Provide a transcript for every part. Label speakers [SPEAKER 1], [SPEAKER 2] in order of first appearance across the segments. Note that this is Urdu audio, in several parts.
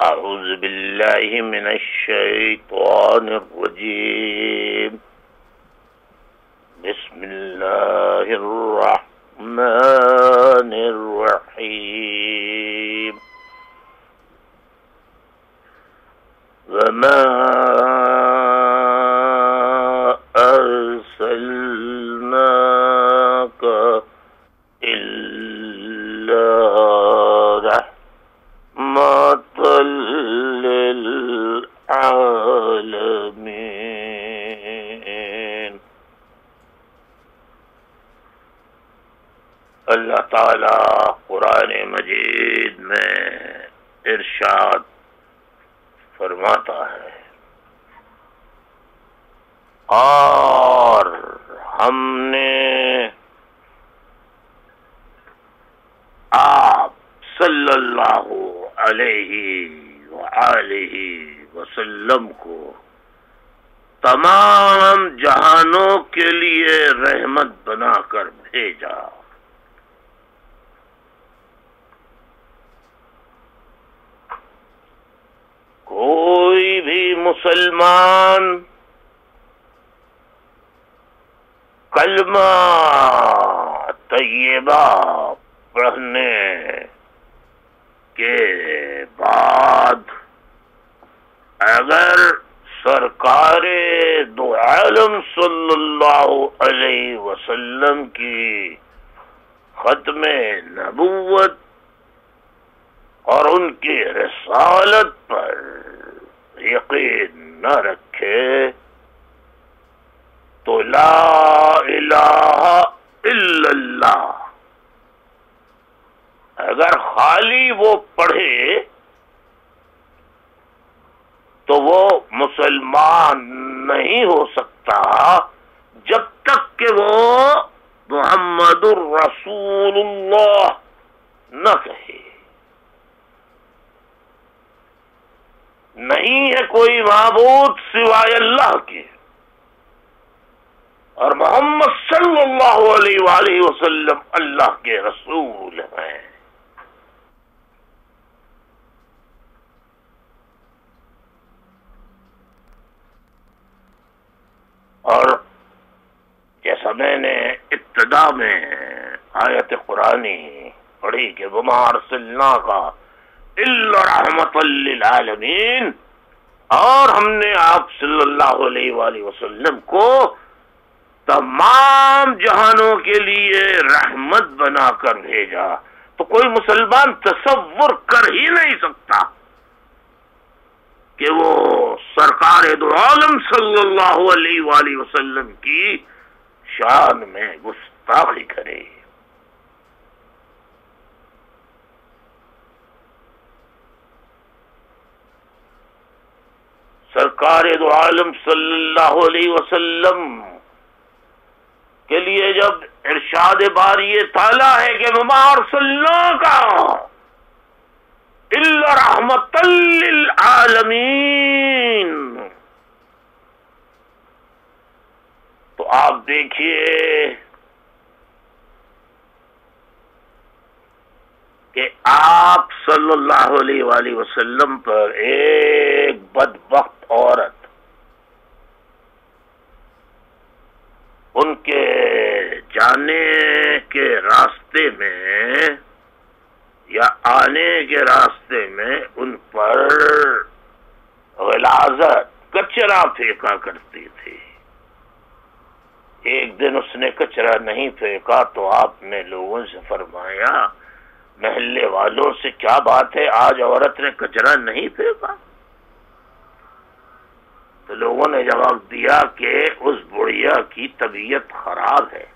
[SPEAKER 1] أعوذ بالله من الشيطان الرجيم. بسم الله الرحمن الرحيم. وما أرسلناك إلا رحمة للعالمين. اللہ تعالی قرآن مجید میں ارشاد فرماتا ہے، اور ہم نے آپ صلی اللہ علیہ وآلہ وسلم کو تمام جہانوں کے لیے رحمت بنا کر بھیجا۔ کوئی بھی مسلمان کلمہ طیبہ پڑھنے کے بعد اگر سرکار دو عالم صلی اللہ علیہ وسلم کی ختم نبوت اور ان کی رسالت پر یقین نہ رکھے تو لا الہ الا اللہ اگر خالی وہ پڑھے تو وہ مسلمان نہیں ہو سکتا جب تک کہ وہ محمد الرسول اللہ نہ کہے۔ نہیں ہے کوئی معبود سوائے اللہ کے، اور محمد صلی اللہ علیہ وآلہ وسلم اللہ کے رسول ہیں۔ اور جیسا میں نے ابتدا میں آیت قرآنی پڑھی کہ وما ارسلناک الا رحمۃ للعالمین، اور ہم نے آپ صلی اللہ علیہ وآلہ وسلم کو تمام جہانوں کے لیے رحمت بنا کر بھیجا، تو کوئی مسلمان تصور کر ہی نہیں سکتا کہ وہ سرکار دو عالم صلی اللہ علیہ وآلہ وسلم کی شان میں گستاخی کرے۔ سرکار دو عالم صلی اللہ علیہ وسلم کے لیے جب ارشاد باری تعالی ہے کہ وما ارسلناک الا رحمۃ للعالمین، تو آپ دیکھیے کہ آپ صلی اللہ علیہ وآلہ وسلم پر ایک بدبخت عورت ان کے جانے کے راستے میں یا آنے کے راستے میں ان پر غلاظت کچرا پھینکا کرتی تھی۔ ایک دن اس نے کچرا نہیں پھینکا تو آپ نے لوگوں سے فرمایا، محلے والوں سے کیا بات ہے، آج عورت نے کچرا نہیں پھینکا؟ تو لوگوں نے جواب دیا کہ اس بڑھیا کی طبیعت خراب ہے۔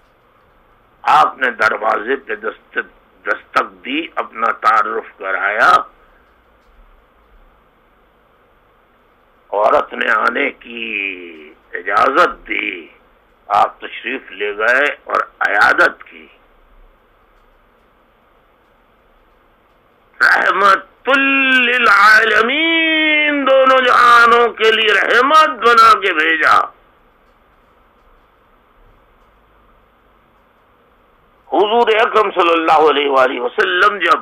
[SPEAKER 1] آپ نے دروازے پہ دستک دی، اپنا تعارف کرایا، عورت نے آنے کی اجازت دی، آپ تشریف لے گئے اور عیادت کی۔ رحمت للعالمین، دونوں جہانوں کے لیے رحمت بنا کے بھیجا۔ حضور اکرم صلی اللہ علیہ وآلہ وسلم جب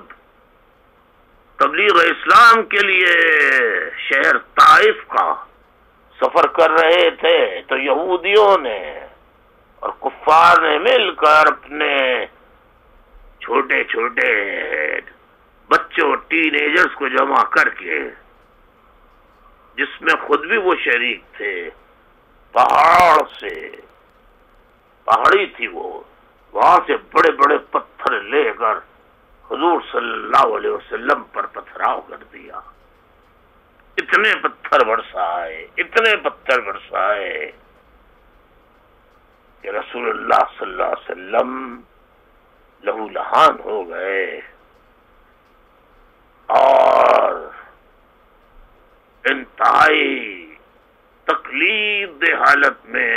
[SPEAKER 1] تبلیغ اسلام کے لیے شہر طائف کا سفر کر رہے تھے تو یہودیوں نے اور کفار نے مل کر اپنے چھوٹے چھوٹے بچوں ٹین ایجرز کو جمع کر کے، جس میں خود بھی وہ شریک تھے، پہاڑی تھی وہ، وہاں سے بڑے بڑے پتھر لے کر حضور صلی اللہ علیہ وسلم پر پتھراؤ کر دیا. اتنے پتھر برسائے کہ رسول اللہ صلی اللہ علیہ وسلم لہو لہان ہو گئے اور انتہائی تکلیف دہ حالت میں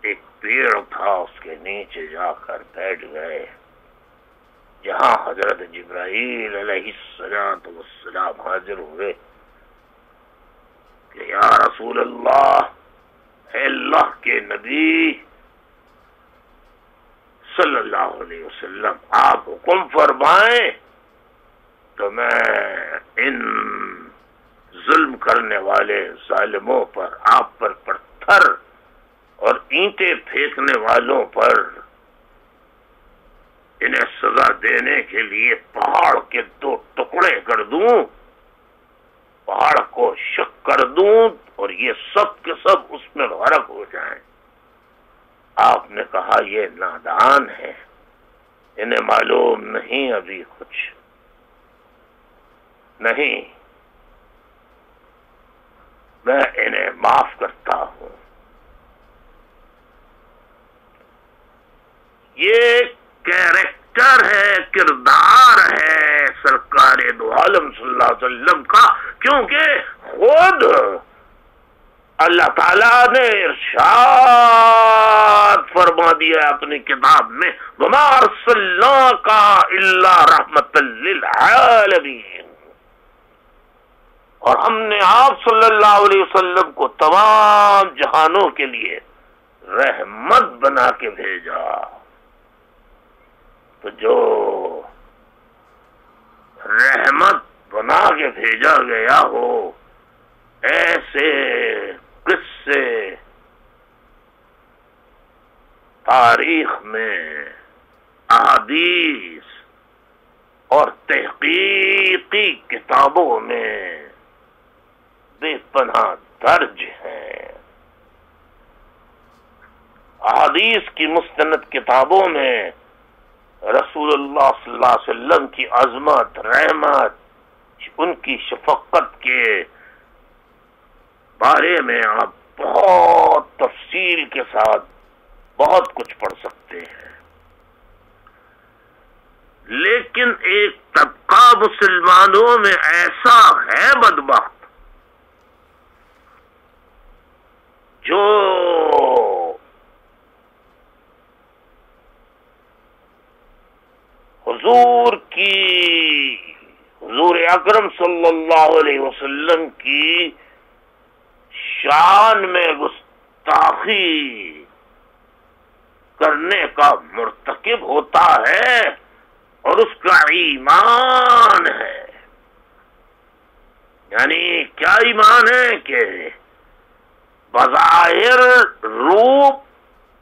[SPEAKER 1] ایک پیڑ تھا، اس کے نیچے جا کر بیٹھ گئے، جہاں حضرت جبرائیل علیہ السلام حاضر ہوئے کہ یا رسول اللہ، اے اللہ کے نبی صلی اللہ علیہ وسلم، آپ حکم فرمائیں تو میں ان ظلم کرنے والے ظالموں پر، آپ پر پتھر اور اینٹیں پھینکنے والوں پر انہیں سزا دینے کے لیے پہاڑ کے 2 ٹکڑے کر دوں، پہاڑ کو شق کر دوں اور یہ سب کے سب اس میں غرق ہو جائیں. آپ نے کہا یہ نادان ہے، انہیں معلوم نہیں ابھی کچھ نہیں، میں انہیں معاف کرتا ہوں. یہ کیریکٹر ہے، کردار ہے سرکار دو عالم صلی اللہ علیہ وسلم کا، کیونکہ خود اللہ تعالیٰ نے ارشاد فرما دیا اپنی کتاب میں وَمَا أَرْسَلْنَاكَ إِلَّا رَحْمَةً لِلْعَالَمِينَ، اور ہم نے آپ صلی اللہ علیہ وسلم کو تمام جہانوں کے لیے رحمت بنا کے بھیجا. تو جو رحمت بنا کے بھیجا گیا ہو، ایسے قصے تاریخ میں، احادیث اور تحقیقی کتابوں میں بے پناہ درج ہیں. احادیث کی مستند کتابوں میں رسول اللہ صلی اللہ علیہ وسلم کی عظمت، رحمت، ان کی شفقت کے بارے میں آپ بہت تفصیل کے ساتھ بہت کچھ پڑھ سکتے ہیں. لیکن ایک طبقہ مسلمانوں میں ایسا ہے بدبخت جو حضور اکرم صلی اللہ علیہ وسلم کی شان میں گستاخی کرنے کا مرتکب ہوتا ہے اور اس کا ایمان ہے. یعنی کیا ایمان ہے کہ بظاہر روپ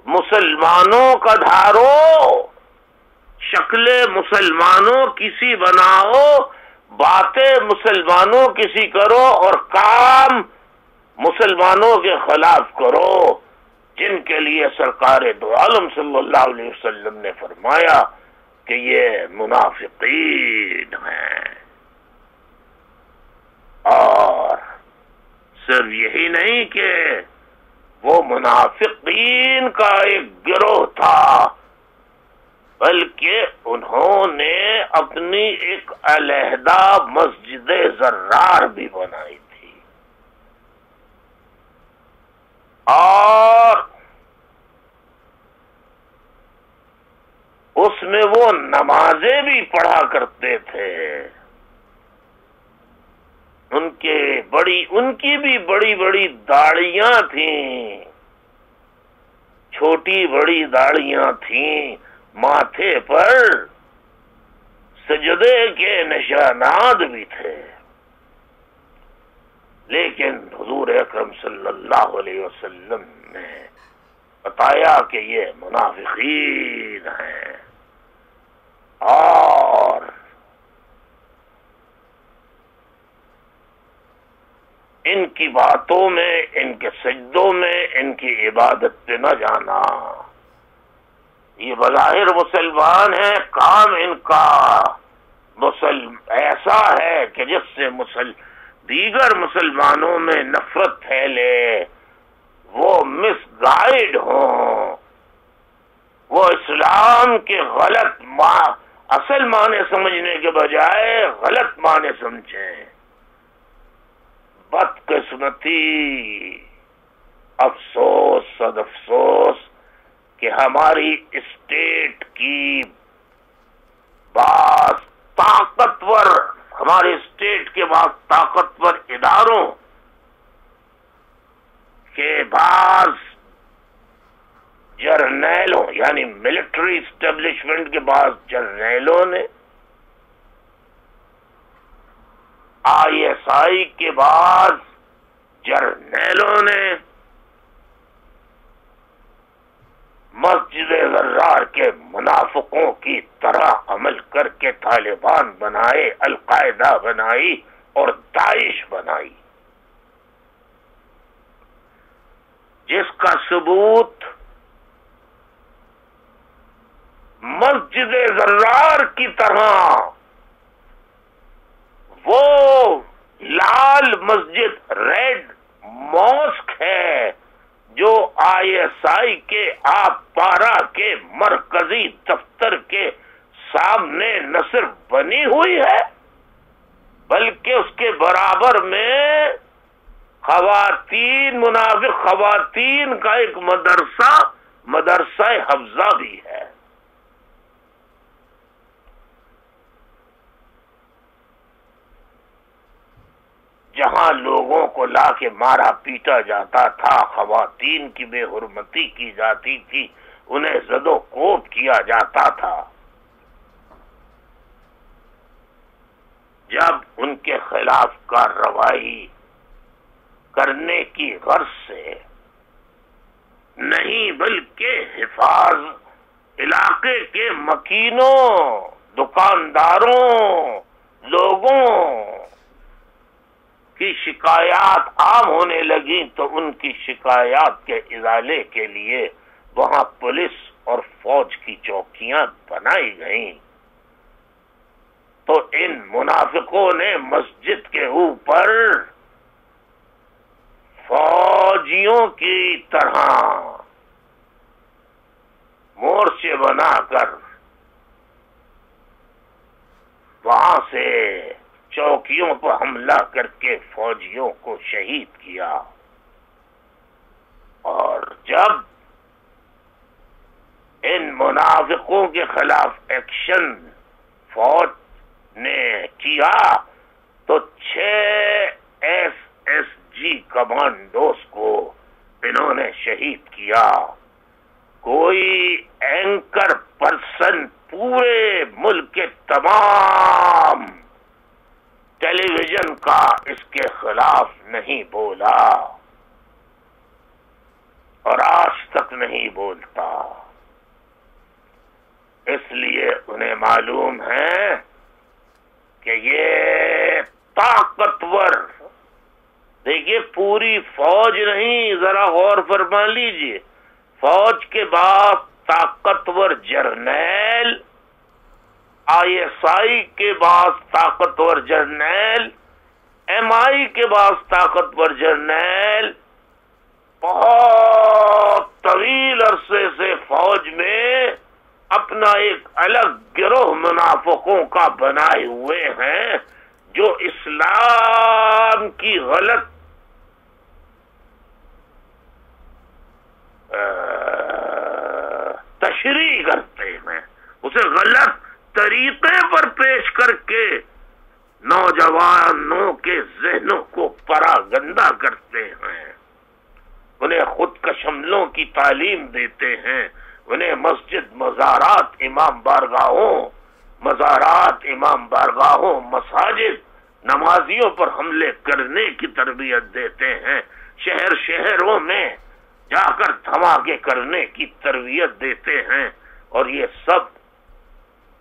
[SPEAKER 1] مسلمانوں کا دھارو، شکل مسلمانوں کسی بناؤ، باتیں مسلمانوں کسی کرو اور کام مسلمانوں کے خلاف کرو، جن کے لیے سرکار دو عالم صلی اللہ علیہ وسلم نے فرمایا کہ یہ منافقین ہیں. اور صرف یہی نہیں کہ وہ منافقین کا ایک گروہ تھا، بلکہ انہوں نے اپنی ایک علیحدہ مسجد زرار بھی بنائی تھی اور اس میں وہ نمازیں بھی پڑھا کرتے تھے. ان کی بھی بڑی بڑی داڑیاں تھیں، چھوٹی بڑی داڑیاں تھیں، ماتھے پر سجدے کے نشانات بھی تھے، لیکن حضور اکرم صلی اللہ علیہ وسلم نے بتایا کہ یہ منافقین ہیں، اور ان کی باتوں میں، ان کے سجدوں میں، ان کی عبادت پہ نہ جانا۔ یہ بظاہر مسلمان ہیں، کام ان کا ایسا ہے کہ جس سے دیگر مسلمانوں میں نفرت پھیلے، وہ مس گائیڈ ہوں، وہ اسلام کے غلط اصل معنی سمجھنے کے بجائے غلط معنی سمجھیں۔ بدقسمتی، افسوس صد افسوس کہ ہماری اسٹیٹ کی بعض طاقتور، ہمارے اسٹیٹ کے بعض طاقتور اداروں کے بعض جرنیلوں، یعنی ملٹری اسٹیبلشمنٹ کے بعض جرنیلوں نے، آئی ایس آئی کے بعض جرنیلوں نے مسجد زرار کے منافقوں کی طرح عمل کر کے طالبان بنائے، القاعدہ بنائی اور داعش بنائی، جس کا ثبوت مسجد زرار کی طرح وہ لال مسجد، ریڈ ماسک ہے، جو آئی ایس آئی کے آپ پارا کے مرکزی دفتر کے سامنے نہ صرف بنی ہوئی ہے، بلکہ اس کے برابر میں خواتین، منافق خواتین کا ایک مدرسہ حفظہ بھی ہے۔ جہاں لوگوں کو لا کے مارا پیٹا جاتا تھا، خواتین کی بے حرمتی کی جاتی تھی، انہیں زد و کوب کیا جاتا تھا، جب ان کے خلاف کارروائی کرنے کی غرض سے نہیں بلکہ علاقے کے مکینوں، دکانداروں، لوگوں کی شکایات عام ہونے لگی تو ان کی شکایات کے ازالے کے لیے وہاں پولیس اور فوج کی چوکیاں بنائی گئیں، تو ان منافقوں نے مسجد کے اوپر فوجیوں کی طرح مورچے بنا کر وہاں سے چوکیوں پر حملہ کر کے فوجیوں کو شہید کیا۔ اور جب ان منافقوں کے خلاف ایکشن فوج نے کیا تو 6 SSG کمانڈوز کو انہوں نے شہید کیا۔ کوئی اینکر پرسن پورے ملک کے تمام ٹیلی ویژن کا اس کے خلاف نہیں بولا، اور آج تک نہیں بولتا، اس لیے انہیں معلوم ہے کہ یہ طاقتور، دیکھیے پوری فوج نہیں، ذرا غور فرما لیجئے، فوج کے بعد طاقتور جرنیل، آئی ایس آئی کے بعد طاقتور جرنیل، ایم آئی کے بعد طاقتور جرنیل، بہت طویل عرصے سے فوج میں اپنا ایک الگ گروہ منافقوں کا بنائے ہوئے ہیں، جو اسلام کی غلط تشریح کرتے ہیں، اسے غلط طریقے پر پیش کر کے نوجوانوں کے ذہنوں کو پراگندہ کرتے ہیں، انہیں خود کش حملوں کی تعلیم دیتے ہیں، انہیں مسجد، مزارات، امام بارگاہوں، مزارات، امام بارگاہوں، مساجد، نمازیوں پر حملے کرنے کی تربیت دیتے ہیں، شہر شہروں میں جا کر دھماکے کرنے کی تربیت دیتے ہیں، اور یہ سب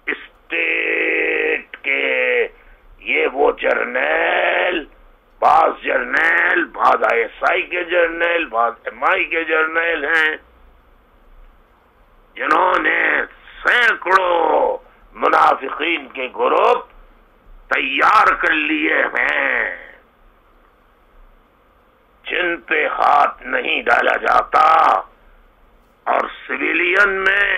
[SPEAKER 1] اسٹیٹ کے یہ وہ جرنیل، بعض جرنیل، بعض آئی ایس آئی کے جرنیل، بعض ایم آئی کے جرنیل ہیں، جنہوں نے سینکڑوں منافقین کے گروپ تیار کر لیے ہیں، جن پہ ہاتھ نہیں ڈالا جاتا، اور سویلین میں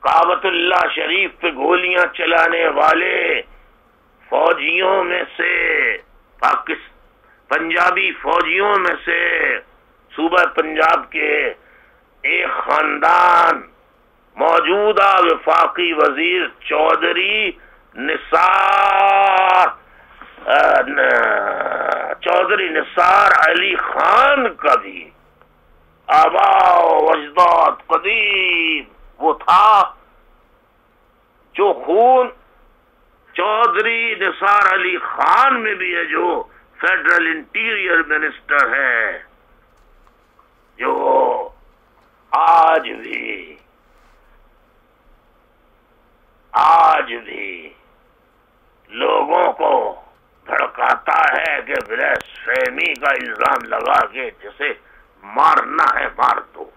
[SPEAKER 1] کعبۃ اللہ شریف پہ گولیاں چلانے والے فوجیوں میں سے، پنجابی فوجیوں میں سے، صوبہ پنجاب کے ایک خاندان، موجودہ وفاقی وزیر چودھری نثار علی خان کا بھی آباء و اجداد قدیم وہ تھا، جو خون چودھری نثار علی خان میں بھی ہے، جو فیڈرل انٹیریئر منسٹر ہے، جو آج بھی لوگوں کو بھڑکاتا ہے کہ بلیس فہمی کا الزام لگا کے جسے مارنا ہے مار دو۔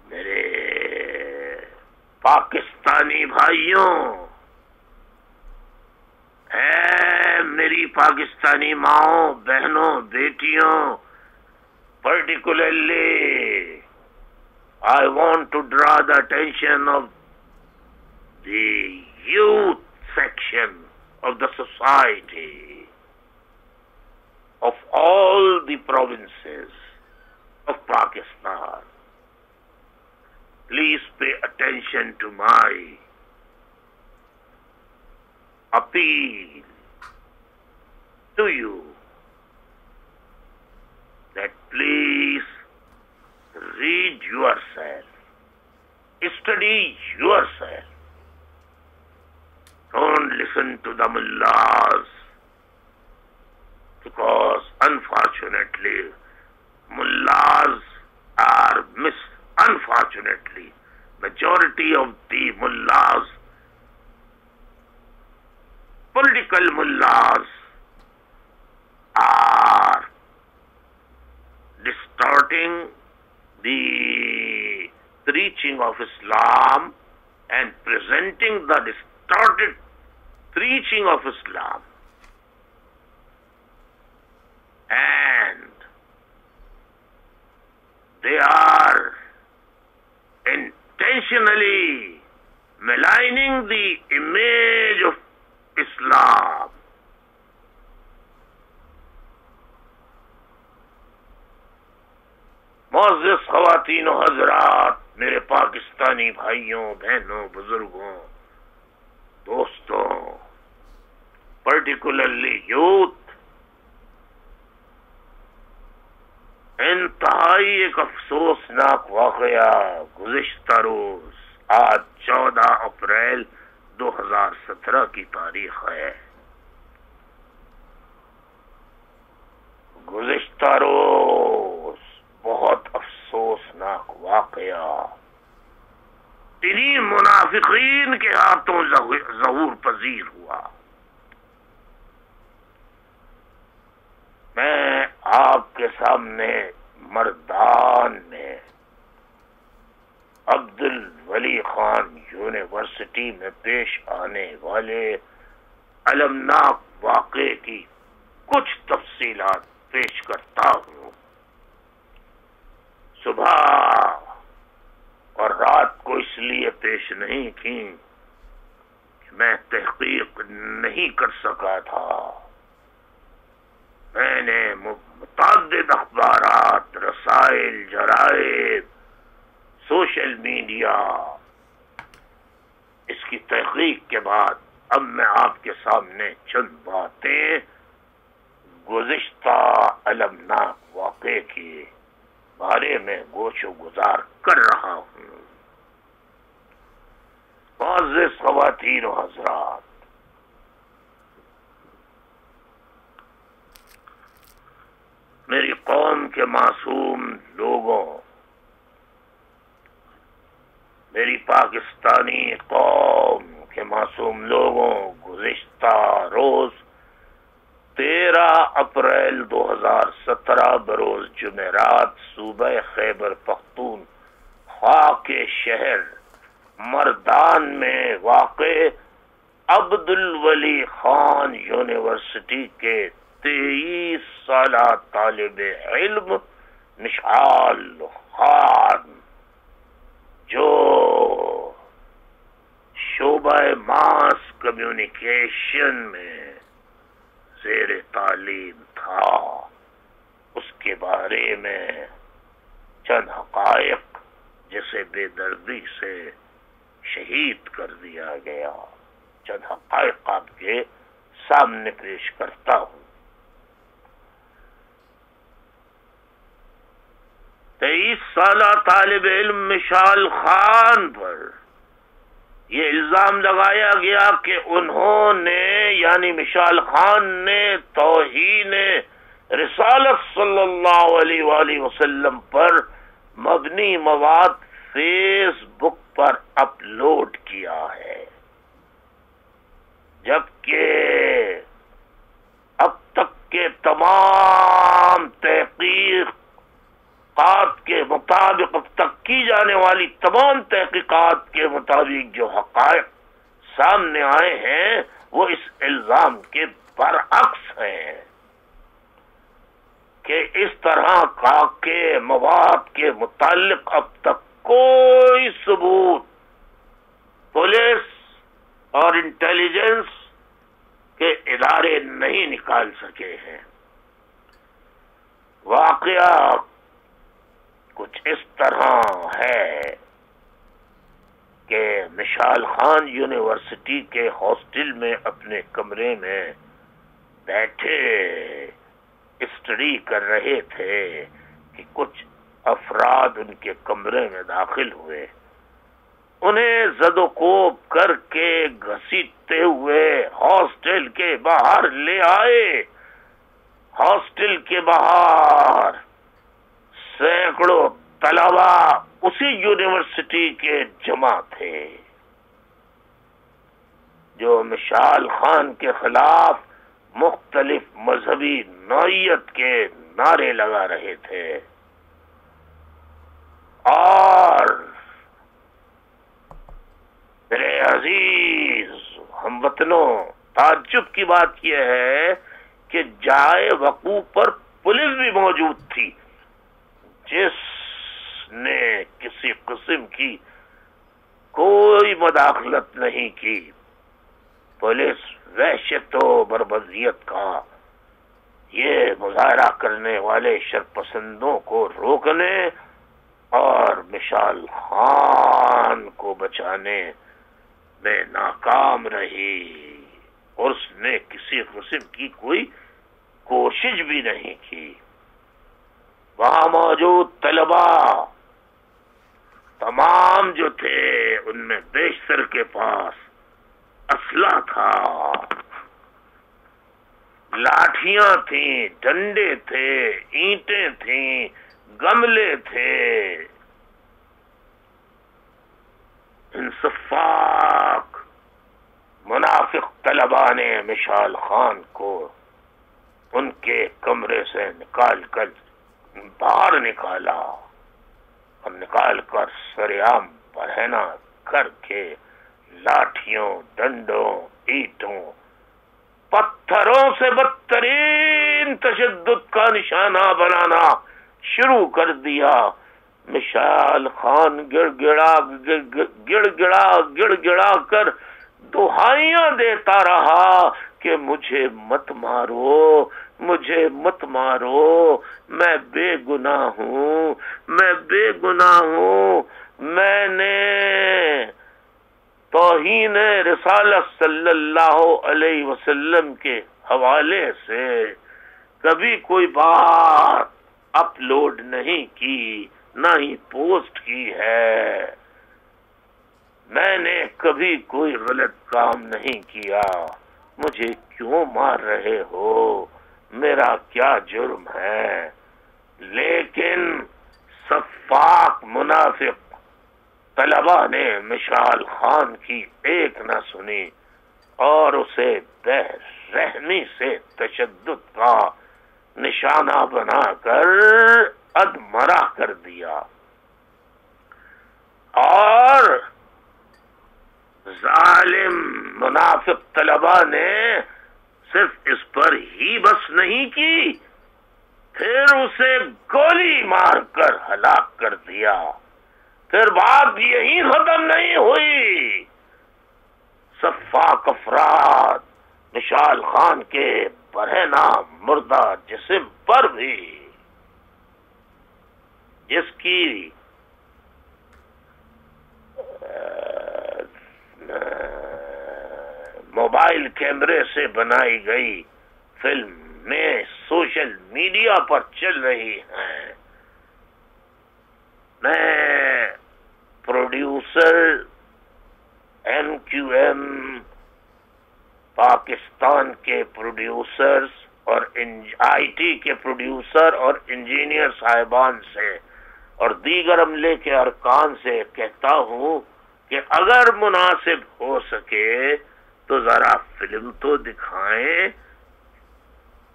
[SPEAKER 1] میرے پاکستانی بھائیوں، اے میری پاکستانی ماؤں، بہنوں، بیٹیوں، particularly I want to draw the attention of the youth section of the society of all the provinces of Pakistan. Please pay attention to my appeal to you that please read yourself, study yourself. Don't listen to the mullahs, because unfortunately mullahs are unfortunately majority of the mullahs, political mullahs, are distorting the preaching of Islam and presenting the distorted preaching of Islam, and they are intentionally maligning the image of Islam. معزز خواتین و حضرات، میرے پاکستانی بھائیوں، بہنوں، بزرگوں، دوستوں، پرٹیکولرلی یوتھ، انتہائی ایک افسوسناک واقعہ گزشتہ روز، آج 14 اپریل 2017 کی تاریخ ہے، گزشتہ روز بہت افسوسناک واقعہ انہی منافقین کے ہاتھوں ظہور پذیر ہوا۔ میں آپ کے سامنے مردان میں عبد الولی خان یونیورسٹی میں پیش آنے والے المناک واقعے کی کچھ تفصیلات پیش کرتا ہوں۔ صبح اور رات کو اس لیے پیش نہیں کی کہ میں تحقیق نہیں کر سکا تھا، میں نے متعدد اخبارات، رسائل، جرائد، سوشل میڈیا، اس کی تحقیق کے بعد اب میں آپ کے سامنے چند باتیں گزشتہ المناک واقعے کی بارے میں گوش و گزار کر رہا ہوں۔ معزز خواتین و حضرات، میری قوم کے معصوم لوگوں، میری پاکستانی قوم کے معصوم لوگوں، گزشتہ روز 13 اپریل 2017 بروز جمعرات صوبہ خیبر پختونخوا کے شہر مردان میں واقع عبدالولی خان یونیورسٹی کے 23 سالہ طالب علم مشعل خان، جو شعبہ ماس کمیونیکیشن میں زیر تعلیم تھا، اس کے بارے میں چند حقائق جسے بے دردی سے شہید کر دیا گیا، چند حقائق آپ کے سامنے پیش کرتا ہوں۔ 23 سالہ طالب علم مشعل خان پر یہ الزام لگایا گیا کہ انہوں نے یعنی مشعل خان نے توہین رسالت صلی اللہ علیہ وآلہ وسلم پر مبنی مواد فیس بک پر اپلوڈ کیا ہے، جبکہ اب تک کے تمام تحقیقات کے مطابق، اب تک کی جانے والی تمام تحقیقات کے مطابق جو حقائق سامنے آئے ہیں وہ اس الزام کے برعکس ہیں کہ اس طرح کا کے مواد کے متعلق اب تک کوئی ثبوت پولیس اور انٹیلیجنس کے ادارے نہیں نکال سکے ہیں۔ واقعہ کچھ اس طرح ہے کہ مشعل خان یونیورسٹی کے ہاسٹل میں اپنے کمرے میں بیٹھے اسٹڈی کر رہے تھے کہ کچھ افراد ان کے کمرے میں داخل ہوئے، انہیں زد و کوب کر کے گھسیٹتے ہوئے ہاسٹل کے باہر لے آئے۔ ہاسٹل کے باہر سینکڑوں طلبا اسی یونیورسٹی کے جمع تھے جو مشعل خان کے خلاف مختلف مذہبی نوعیت کے نعرے لگا رہے تھے۔ اور میرے عزیز ہم وطنوں، تعجب کی بات یہ ہے کہ جائے وقوع پر پولیس بھی موجود تھی، جس نے کسی قسم کی کوئی مداخلت نہیں کی۔ پولیس وحشت و بربریت کا یہ مظاہرہ کرنے والے شرپسندوں کو روکنے اور مشعل خان کو بچانے میں ناکام رہی، اور اس نے کسی قسم کی کوئی کوشش بھی نہیں کی۔ وہاں موجود طلبا تمام جو تھے ان میں بیشتر کے پاس اسلحہ تھا، لاٹھیاں تھیں، ڈنڈے تھے، اینٹیں تھیں، گملے تھے۔ ان صفاق منافق طلبا نے مشعل خان کو ان کے کمرے سے نکال کر باہر نکالا اور نکال کر سرعام پہنا کر کے لاٹھیوں، ڈنڈوں، اینٹوں، پتھروں سے بدترین تشدد کا نشانہ بنانا شروع کر دیا۔ مشعل خان گڑ گڑا کر دہائیاں دیتا رہا کہ مجھے مت مارو، مجھے مت مارو، میں بے گناہ ہوں، میں بے گناہ ہوں، میں نے توہین رسالت صلی اللہ علیہ وسلم کے حوالے سے کبھی کوئی بات اپلوڈ نہیں کی، نہ ہی پوسٹ کی ہے۔ میں نے کبھی کوئی غلط کام نہیں کیا، مجھے کیوں مار رہے ہو؟ میرا کیا جرم ہے؟ لیکن سفاک منافق طلباء نے مشال خان کی ایک نہ سنی اور اسے بے رحمی سے تشدد کا نشانہ بنا کر ادمرا کر دیا، اور ظالم منافق طلباء نے صرف اس پر ہی بس نہیں کی، پھر اسے گولی مار کر ہلاک کر دیا۔ پھر بات یہی ختم نہیں ہوئی، سفاک افراد مشال خان کے برہنہ مردہ جسم پر بھی، جس کی موبائل کیمرے سے بنائی گئی فلم میں سوشل میڈیا پر چل رہی ہیں، میں پروڈیوسر NQM پاکستان کے پروڈیوسرز اور IT کے پروڈیوسر اور انجینئر صاحبان سے اور دیگر عملے کے ارکان سے کہتا ہوں کہ اگر مناسب ہو سکے تو ذرا فلم تو دکھائیں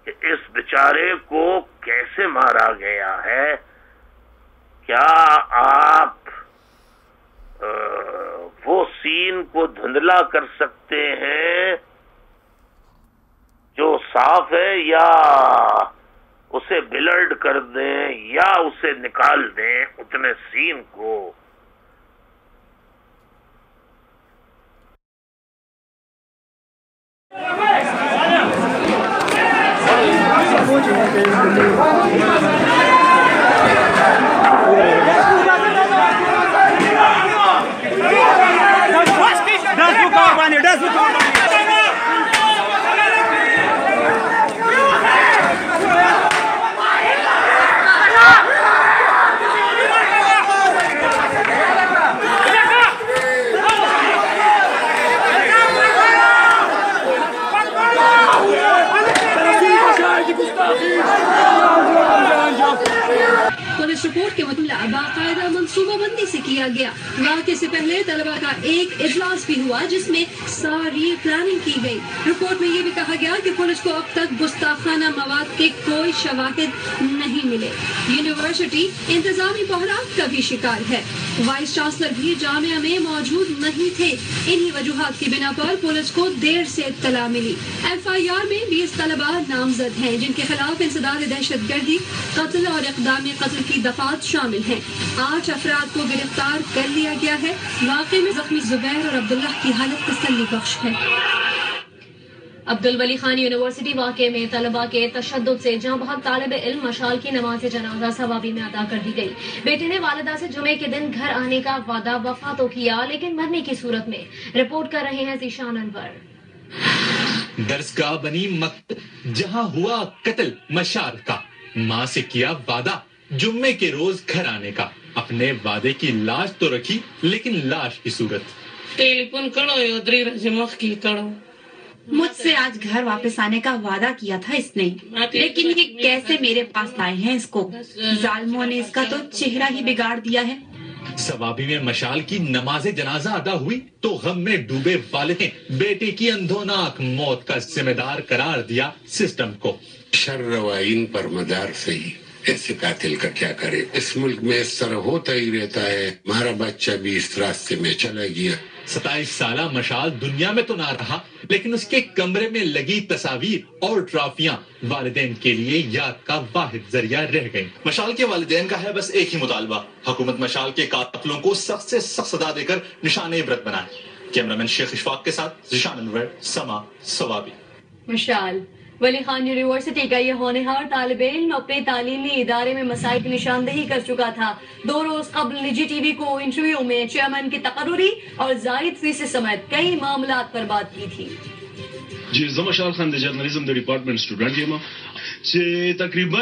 [SPEAKER 1] کہ اس بیچارے کو کیسے مارا گیا ہے۔ کیا آپ وہ سین کو دھندلا کر سکتے ہیں جو صاف ہے، یا اسے بلرڈ کر دیں، یا اسے نکال دیں اتنے سین کو؟
[SPEAKER 2] پولیس رپورٹ کے مطابق باقاعدہ منصوبہ بندی سے کیا گیا۔ واقعے سے پہلے طلبہ کا ایک اجلاس بھی ہوا جس میں ساری پلاننگ کی گئی۔ رپورٹ میں یہ بھی کہا گیا کہ پولیس کو اب تک گستاخانہ مواد کے کوئی شواہد نہیں ملے۔ یونیورسٹی انتظامی بحران کا بھی شکار ہے، وائس چانسلر بھی جامعہ میں موجود نہیں تھے۔ انہی وجوہات کی بنا پر پولیس کو دیر سے اطلاع ملی۔ FIR میں 20 طلبہ نامزد ہیں جن کے خلاف انسداد دہشت گردی، قتل اور اقدام قتل کی دفعات شامل ہیں۔ 8 افراد کو گرفتار کر لیا گیا ہے۔ واقعے میں زخمی زبیر اور عبداللہ کی حالت تسلی بخش ہے۔ عبدالولی خان یونیورسٹی واقعے میں طلبہ کے تشدد سے جاں بحق طالب علم مشال کی نماز جنازہ ثوابی میں ادا کر دی گئی۔ بیٹے نے والدہ سے جمعے کے دن گھر آنے کا وعدہ وفا تو کیا لیکن مرنے کی صورت میں۔ رپورٹ کر رہے ہیں ذیشان انور۔
[SPEAKER 3] درسگاہ بنی مکتب جہاں ہوا قتل مشال کا، ماں سے کیا وعدہ جمعے کے روز گھر آنے کا، اپنے وعدے کی لاش تو رکھی لیکن لاش کی صورت۔
[SPEAKER 4] ٹیلیفون کرو ادری رجمخ کی کرو،
[SPEAKER 5] مجھ سے آج گھر واپس آنے کا وعدہ کیا تھا اس نے، لیکن یہ کیسے میرے پاس لائے ہیں اس کو؟ ظالموں نے اس کا تو چہرہ ہی بگاڑ دیا ہے۔
[SPEAKER 3] ثوابی میں مشال کی نماز جنازہ ادا ہوئی تو غم میں ڈوبے والد نے بیٹے کی اندھوناک موت کا ذمہ دار قرار دیا سسٹم کو۔
[SPEAKER 6] شر روائن پر مدار سے ہی ایسے قاتل کا کیا کرے؟ اس ملک میں اس طرح ہوتا ہی رہتا ہے، ہمارا بچہ بھی اس راستے میں چلا گیا۔
[SPEAKER 3] 27 سالہ مشال دنیا میں تو نہ رہا لیکن اس کے کمرے میں لگی تصاویر اور ٹرافیاں والدین کے لیے یاد کا واحد ذریعہ رہ گئیں۔
[SPEAKER 7] مشال کے والدین کا ہے بس ایک ہی مطالبہ، حکومت مشال کے قاتلوں کو سخت سے سخت سزا دے کر نشان عبرت بنائے۔ کیمرامین شیخ اشفاق کے ساتھ ذیشان انور، سما ثوابی۔
[SPEAKER 2] مشال ولی خان یونیورسٹی کا یہ ہونہار طالب علم اپنے تعلیمی ادارے میں مسائل کی نشاندہی کر چکا تھا۔ 2 روز قبل نجی ٹی وی کو انٹرویو میں چیئرمین کی تقرری اور زائد فیس سمیت کئی معاملات پر بات کی تھی۔
[SPEAKER 8] جی زما مشال خان د جرنلزم د ډپارټمنټ سټوډنټ یم چې تقریبا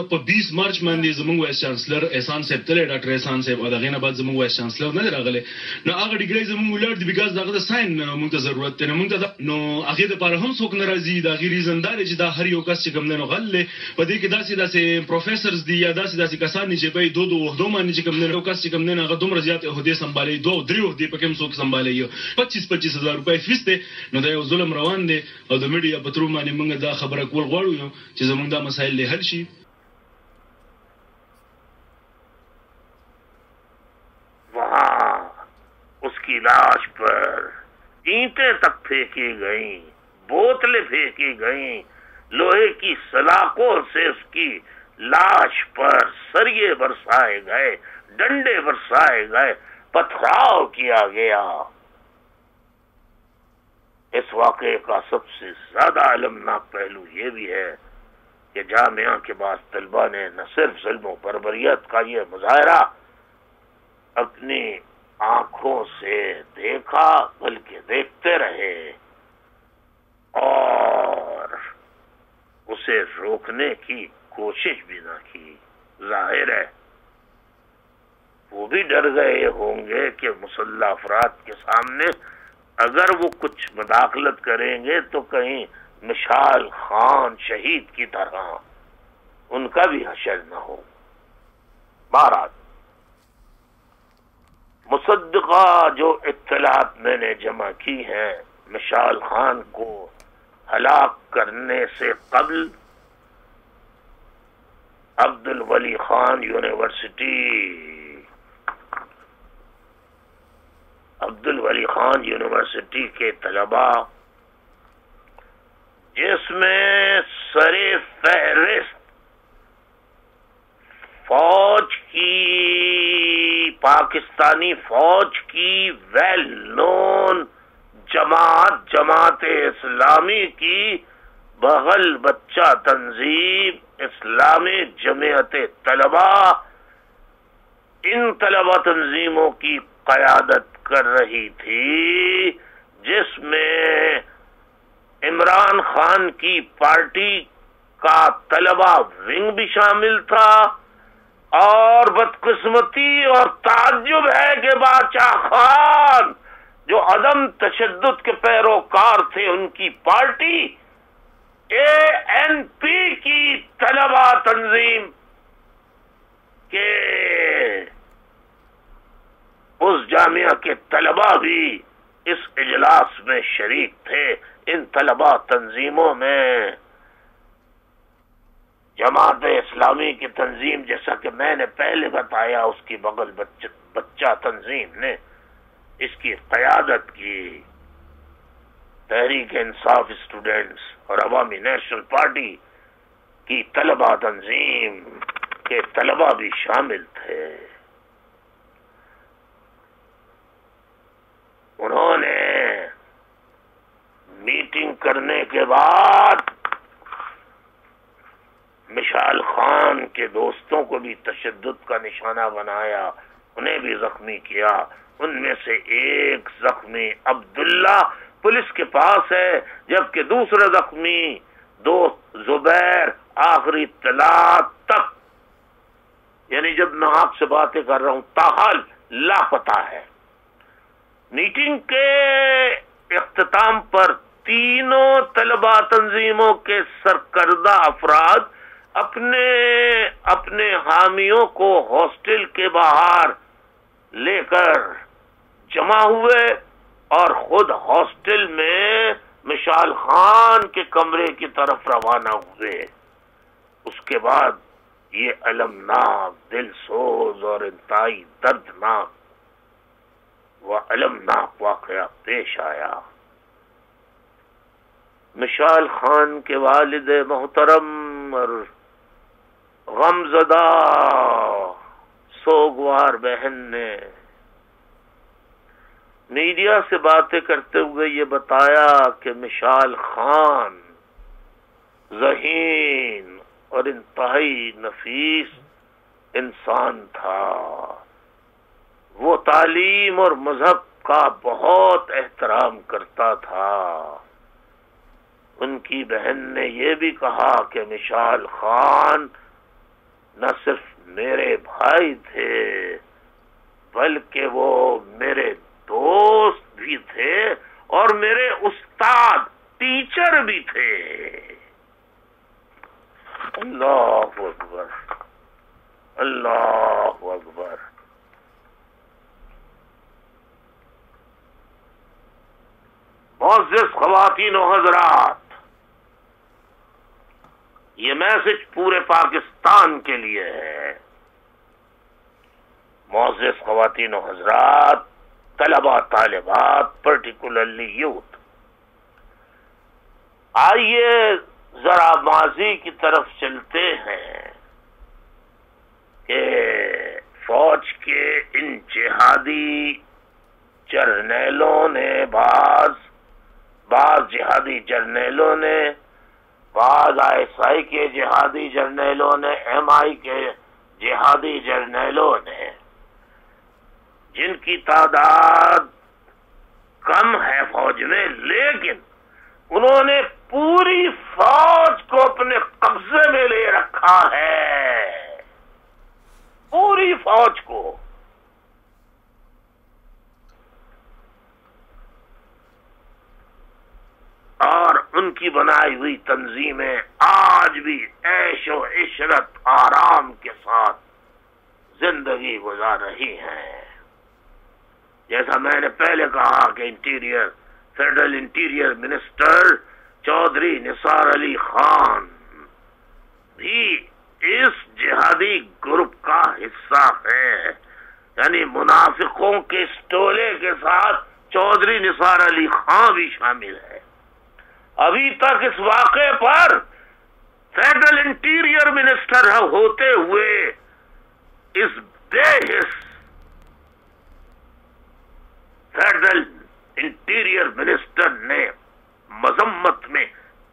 [SPEAKER 8] په 20 مارچ باندې زموږ وایس چانسلر احسان صاحب تل ډاکټر احسان صاحب دغه نه بعد زموږ وایس چانسلر نه راغله نو هغه ډیګری زموږ ولر دی بیکاز دغه د ساين موږ ته ضرورت دی موږ ته نو هغه د لپاره هم څوک ناراضي دا غیر ریزندار چې دا هر یو کس چې کوم نه غلې په دې کې داسې پروفیسورز دی یا داسې کسان چې به دوه وحدو باندې چې کوم نه کس چې کوم نه هغه دومره زیات عہدې سنبالي دوه درې عہدې پکې هم څوک سنبالي 25,000 روپۍ face the know the you ظلم روان دی او د میډیا په تر باندې موږ دا خبره کول غواړو چې زموږ دا مسائل له حل شي.
[SPEAKER 1] وہاں اس کی لاش پر اینٹیں تک پھینکی گئیں، بوتلیں پھینکی گئیں، لوہے کی سلاخوں سے اس کی لاش پر سریے برسائے گئے، ڈنڈے برسائے گئے، پتھراؤ کیا گیا. اس واقعے کا سب سے زیادہ المناک پہلو یہ بھی ہے کہ جامعہ کے بعض طلبہ نے نہ صرف ظلم و بربریت کا یہ مظاہرہ اپنی آنکھوں سے دیکھا بلکہ دیکھتے رہے اور اسے روکنے کی کوشش بھی نہ کی. ظاہر ہے وہ بھی ڈر گئے ہوں گے کہ مسلح افراد کے سامنے اگر وہ کچھ مداخلت کریں گے تو کہیں مشال خان شہید کی طرح ان کا بھی حشر نہ ہو. بہرحال مصدقہ جو اطلاعات میں نے جمع کی ہیں مشال خان کو ہلاک کرنے سے قبل عبد الولی خان یونیورسٹی کے طلباء جس میں سر فہرست فوج کی پاکستانی فوج کی ویل نون جماعت اسلامی کی بغل بچہ تنظیم اسلامی جمعیت طلباء ان طلباء تنظیموں کی قیادت کر رہی تھی جس میں عمران خان کی پارٹی کا طلباء ونگ بھی شامل تھا. اور بدقسمتی اور تعجب ہے کہ بادشاہ خان جو عدم تشدد کے پیروکار تھے ان کی پارٹی ANP کی طلباء تنظیم کے اس جامعہ کے طلباء بھی اس اجلاس میں شریک تھے. ان طلباء تنظیموں میں جماعت اسلامی کی تنظیم جیسا کہ میں نے پہلے بتایا اس کی بغل بچہ تنظیم نے اس کی قیادت کی. تحریک انصاف اسٹوڈنٹس اور عوامی نیشنل پارٹی کی طلباء تنظیم کے طلباء بھی شامل تھے. انہوں نے میٹنگ کرنے کے بعد مشال خان کے دوستوں کو بھی تشدد کا نشانہ بنایا، انہیں بھی زخمی کیا. ان میں سے ایک زخمی عبداللہ پولیس کے پاس ہے جبکہ دوسرا زخمی دوست زبیر آخری اطلاع تک یعنی جب میں آپ سے باتیں کر رہا ہوں تاحال لاپتہ ہے. میٹنگ کے اختتام پر تینوں طلباء تنظیموں کے سرکردہ افراد اپنے حامیوں کو ہاسٹل کے باہر لے کر جمع ہوئے اور خود ہاسٹل میں مشال خان کے کمرے کی طرف روانہ ہوئے. اس کے بعد یہ المناک، دل سوز اور انتہائی دردناک و المناک واقعہ پیش آیا. مشال خان کے والد محترم اور غمزدہ سوگوار بہن نے میڈیا سے باتیں کرتے ہوئے یہ بتایا کہ مشال خان ذہین اور انتہائی نفیس انسان تھا. وہ تعلیم اور مذہب کا بہت احترام کرتا تھا. ان کی بہن نے یہ بھی کہا کہ مشال خان نہ صرف میرے بھائی تھے بلکہ وہ میرے دوست بھی تھے اور میرے استاد ٹیچر بھی تھے۔ اللہ اکبر، اللہ اکبر۔ معزز خواتین و حضرات، یہ میسج پورے پاکستان کے لیے ہے۔ معزز خواتین و حضرات، طلباء طالبات، پرٹیکولرلی یوتھ، آئیے ذرا ماضی کی طرف چلتے ہیں کہ فوج کے ان جہادی جرنیلوں نے بعض جہادی جرنیلوں نے، بعض ISI کے جہادی جرنیلوں نے، MI کے جہادی جرنیلوں نے، جن کی تعداد کم ہے فوج میں، لیکن انہوں نے پوری فوج کو اپنے قبضے میں لے رکھا ہے، پوری فوج کو۔ اور ان کی بنائی ہوئی تنظیمیں آج بھی عیش و عشرت آرام کے ساتھ زندگی گزار رہی ہیں۔ جیسا میں نے پہلے کہا کہ فیڈرل انٹیریئر منسٹر چودھری نثار علی خان بھی اس جہادی گروپ کا حصہ ہے، یعنی منافقوں کے اس ٹولے کے ساتھ چودھری نثار علی خان بھی شامل ہے۔ ابھی تک اس واقعے پر فیڈرل انٹیریئر منسٹر ہوتے ہوئے اس بے حس فیڈرل انٹیریئر منسٹر نے مذمت میں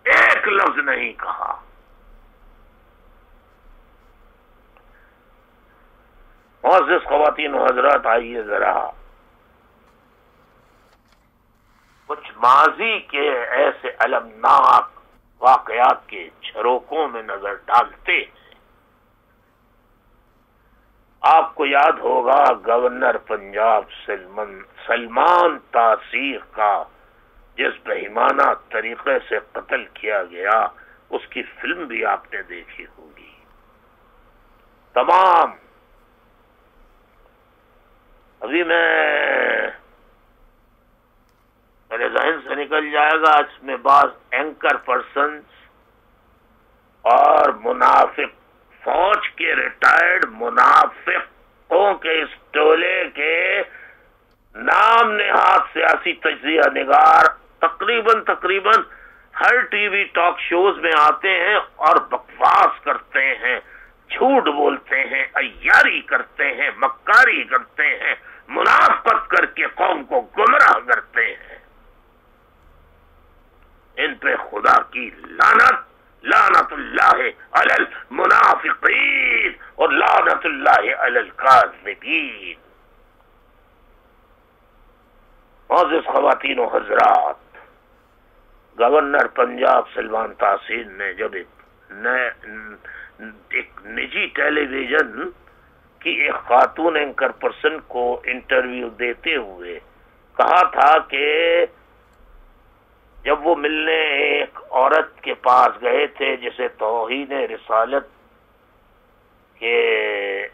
[SPEAKER 1] ایک لفظ نہیں کہا۔ معزز خواتین و حضرات، آئیے ذرا کچھ ماضی کے ایسے المناک واقعات کے جھروکوں میں نظر ڈالتے ہیں۔ آپ کو یاد ہوگا گورنر پنجاب سلمان تاثیر کا جس بہیمانہ طریقے سے قتل کیا گیا، اس کی فلم بھی آپ نے دیکھی ہوگی۔ تمام ابھی میرے ذہن سے نکل جائے گا، اس میں بعض اینکر پرسنز اور منافق فوج کے ریٹائرڈ منافقوں کے اس ٹولے کے نام نہاد سیاسی تجزیہ نگار تقریباً ہر ٹی وی ٹاک شوز میں آتے ہیں اور بکواس کرتے ہیں، جھوٹ بولتے ہیں، عیاری کرتے ہیں، مکاری کرتے ہیں، منافقت کر کے قوم کو گمراہ کرتے ہیں۔ ان پہ خدا کی لعنت اللہ علی المنافقین اور لعنت اللہ علی الکاذبین۔ معزز خواتین و حضرات، گورنر پنجاب سلمان تاثیر نے جب ایک نجی ٹیلی ویژن کی ایک خاتون اینکر پرسن کو انٹرویو دیتے ہوئے کہا تھا کہ جب وہ ملنے ایک عورت کے پاس گئے تھے جسے توہین رسالت کے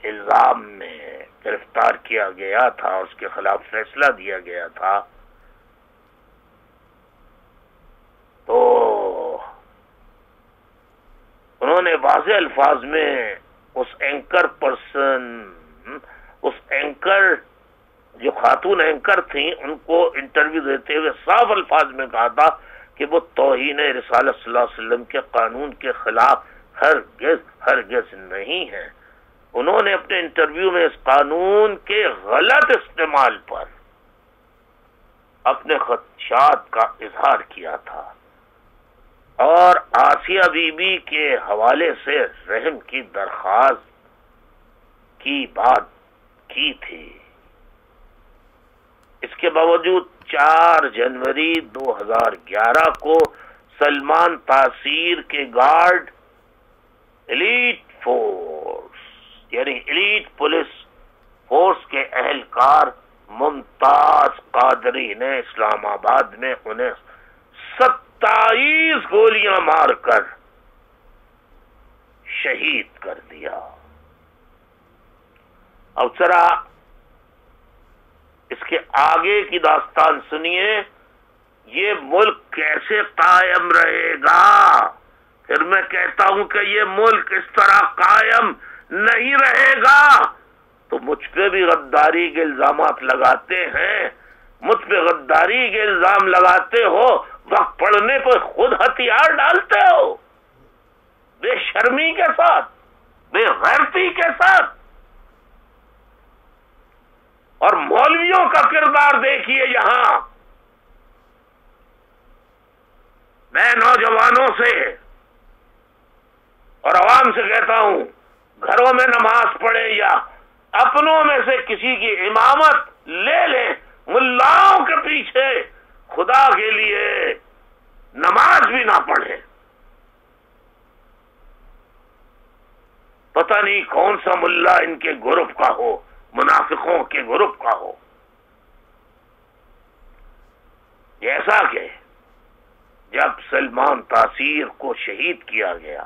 [SPEAKER 1] الزام میں گرفتار کیا گیا تھا، اس کے خلاف فیصلہ دیا گیا تھا، تو انہوں نے واضح الفاظ میں اس اینکر جو خاتون اینکر تھیں ان کو انٹرویو دیتے ہوئے صاف الفاظ میں کہا تھا کہ وہ توہین رسالت صلی اللہ علیہ وسلم کے قانون کے خلاف ہرگز نہیں ہے۔ انہوں نے اپنے انٹرویو میں اس قانون کے غلط استعمال پر اپنے خدشات کا اظہار کیا تھا اور آسیہ بی بی کے حوالے سے رحم کی درخواست کی بات کی تھی۔ اس کے باوجود 4 جنوری 2011 کو سلمان تاثیر کے گارڈ ایلیٹ فورس یعنی ایلیٹ پولیس فورس کے اہلکار ممتاز قادری نے اسلام آباد میں انہیں 27 گولیاں مار کر شہید کر دیا. اب ذرا اس کے آگے کی داستان سنیے. یہ ملک کیسے قائم رہے گا؟ پھر میں کہتا ہوں کہ یہ ملک اس طرح قائم نہیں رہے گا. تو مجھ پہ بھی غداری کے الزامات لگاتے ہیں، مجھ پہ غداری کے الزام لگاتے ہو، وقت پڑنے پر خود ہتھیار ڈالتے ہو بے شرمی کے ساتھ، بے غیرتی کے ساتھ. اور مولویوں کا کردار دیکھیے. یہاں میں نوجوانوں سے اور عوام سے کہتا ہوں، گھروں میں نماز پڑھیں یا اپنوں میں سے کسی کی امامت لے لیں، ملاؤں کے پیچھے خدا کے لیے نماز بھی نہ پڑھیں. پتہ نہیں کون سا ملا ان کے گروپ کا ہو، منافقوں کے گروپ کا ہو. جیسا کہ جب سلمان تاثیر کو شہید کیا گیا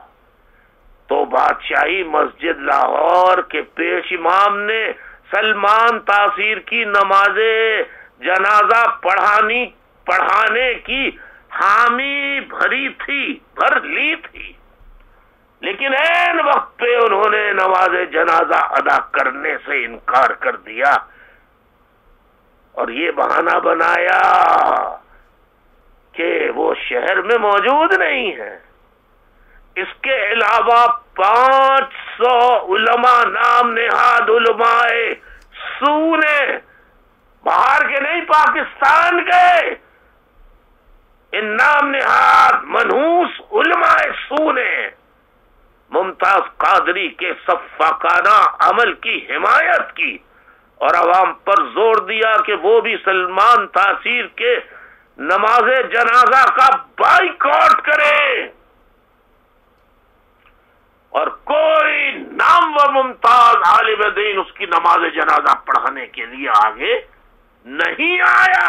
[SPEAKER 1] تو بادشاہی مسجد لاہور کے پیش امام نے سلمان تاثیر کی نماز جنازہ پڑھانے کی حامی بھر لی تھی، لیکن عین وقت پہ انہوں نے نماز جنازہ ادا کرنے سے انکار کر دیا اور یہ بہانہ بنایا کہ وہ شہر میں موجود نہیں ہے. اس کے علاوہ 500 علماء نام نہاد علماء سو نے، باہر کے نہیں پاکستان کے، ان نام نہاد منحوس علماء سو نے ممتاز قادری کے صفاقانہ عمل کی حمایت کی اور عوام پر زور دیا کہ وہ بھی سلمان تاثیر کے نماز جنازہ کا بائیکاٹ کرے اور کوئی نامور ممتاز عالم دین اس کی نماز جنازہ پڑھانے کے لیے آگے نہیں آیا.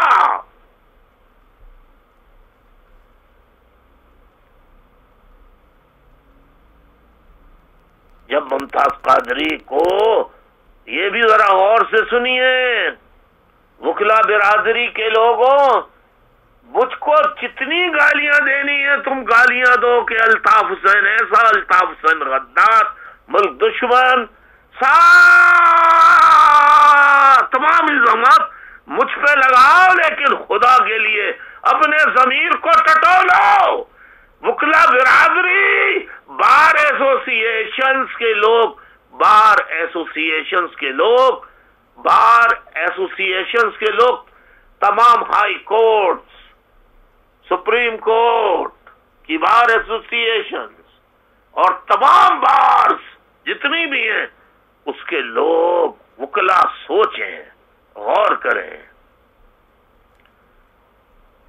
[SPEAKER 1] جب ممتاز قادری کو، یہ بھی ذرا غور سے سنیے وکلا برادری کے لوگوں، مجھ کو جتنی گالیاں دینی ہیں تم گالیاں دو کہ الطاف حسین ایسا، الطاف حسین غدار، ملک دشمن، تمام الزامات مجھ پہ لگاؤ، لیکن خدا کے لیے اپنے ضمیر کو ٹٹولو. وکلا برادری، بار ایسوسیشنز کے لوگ، بار ایسوسیشنز کے لوگ، تمام ہائی کورٹس، سپریم کورٹ کی بار ایسوسیشنز اور تمام بارز جتنی بھی ہیں، اس کے لوگ وکلا سوچیں، غور کریں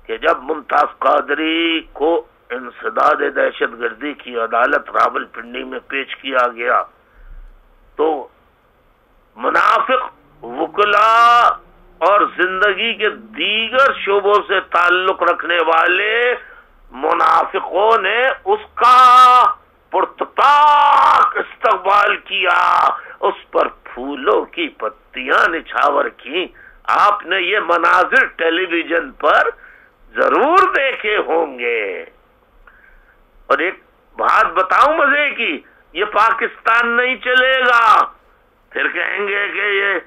[SPEAKER 1] کہ جب ممتاز قادری کو انسداد دہشت گردی کی عدالت راول پنڈی میں پیش کیا گیا تو منافق وکلا اور زندگی کے دیگر شعبوں سے تعلق رکھنے والے منافقوں نے اس کا پرتپاک استقبال کیا، اس پر پھولوں کی پتیاں نچھاور کی. آپ نے یہ مناظر ٹیلی ویژن پر ضرور دیکھے ہوں گے. اور ایک بات بتاؤں مزے کی، یہ پاکستان نہیں چلے گا. پھر کہیں گے کہ یہ